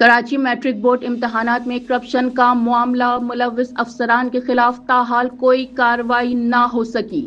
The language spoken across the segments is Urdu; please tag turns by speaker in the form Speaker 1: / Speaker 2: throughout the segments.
Speaker 1: کراچی میٹرک بورڈ امتحانات میں کرپشن کا معاملہ، ملوث افسران کے خلاف تاحال کوئی کارروائی نہ ہو سکی۔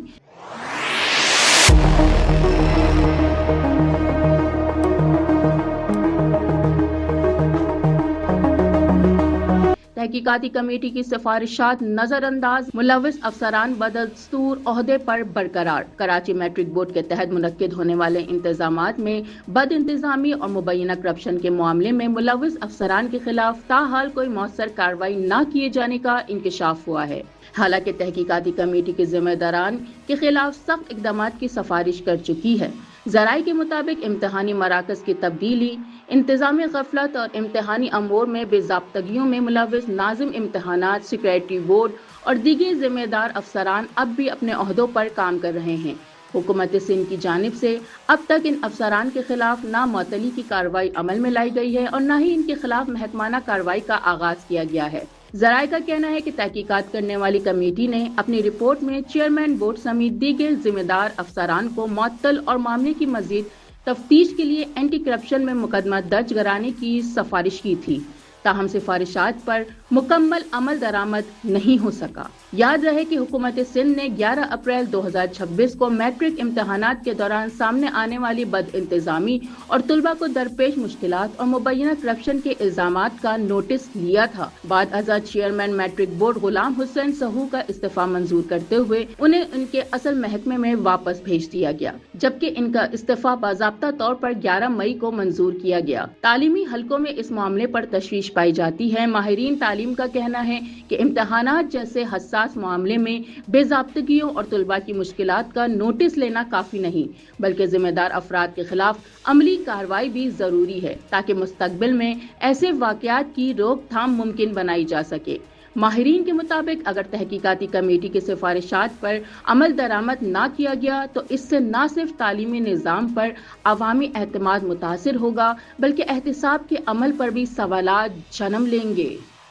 Speaker 1: تحقیقاتی کمیٹی کی سفارشات نظر انداز، ملوث افسران بدستور عہدے پر برقرار۔ کراچی میٹرک بورڈ کے تحت منعقد ہونے والے انتظامات میں بد انتظامی اور مبینہ کرپشن کے معاملے میں ملوث افسران کے خلاف تاحال کوئی مؤثر کارروائی نہ کیے جانے کا انکشاف ہوا ہے۔ حالانکہ تحقیقاتی کمیٹی کے ذمہ داران کے خلاف سخت اقدامات کی سفارش کر چکی ہے۔ ذرائع کے مطابق امتحانی مراکز کی تبدیلی، انتظامی غفلت اور امتحانی امور میں بے ضابطگیوں میں ملوث ناظم امتحانات، سیکریٹری بورڈ اور دیگر ذمہ دار افسران اب بھی اپنے عہدوں پر کام کر رہے ہیں۔ حکومت سندھ کی جانب سے اب تک ان افسران کے خلاف نہ معطلی کی کارروائی عمل میں لائی گئی ہے اور نہ ہی ان کے خلاف محکمانہ کارروائی کا آغاز کیا گیا ہے۔ ذرائع کا کہنا ہے کہ تحقیقات کرنے والی کمیٹی نے اپنی رپورٹ میں چیئرمین بورڈ سمیت دیگر ذمہ دار افسران کو معطل اور معاملے کی مزید تفتیش کے لیے اینٹی کرپشن میں مقدمہ درج کرانے کی سفارش کی تھی، تاہم سفارشات پر مکمل عمل درآمد نہیں ہو سکا۔ یاد رہے کہ حکومت سندھ نے 11 اپریل 2026 کو میٹرک امتحانات کے دوران سامنے آنے والی بد انتظامی اور طلباء کو درپیش مشکلات اور مبینہ کرپشن کے الزامات کا نوٹس لیا تھا۔ بعد ازاں چیئرمین میٹرک بورڈ غلام حسین سہو کا استعفیٰ منظور کرتے ہوئے انہیں ان کے اصل محکمے میں واپس بھیج دیا گیا، جبکہ ان کا استعفیٰ باضابطہ طور پر 11 مئی کو منظور کیا گیا۔ تعلیمی حلقوں میں اس معاملے پر تشویش پائی جاتی ہے۔ ماہرین تعلیم کا کہنا ہے کہ امتحانات جیسے حساس معاملے میں بے ضابطگیوں اور طلباء کی مشکلات کا نوٹس لینا کافی نہیں، بلکہ ذمہ دار افراد کے خلاف عملی کارروائی بھی ضروری ہے تاکہ مستقبل میں ایسے واقعات کی روک تھام ممکن بنائی جا سکے۔ ماہرین کے مطابق اگر تحقیقاتی کمیٹی کی سفارشات پر عمل درآمد نہ کیا گیا تو اس سے نہ صرف تعلیمی نظام پر عوامی اعتماد متاثر ہوگا بلکہ احتساب کے عمل پر بھی سوالات جنم لیں گے۔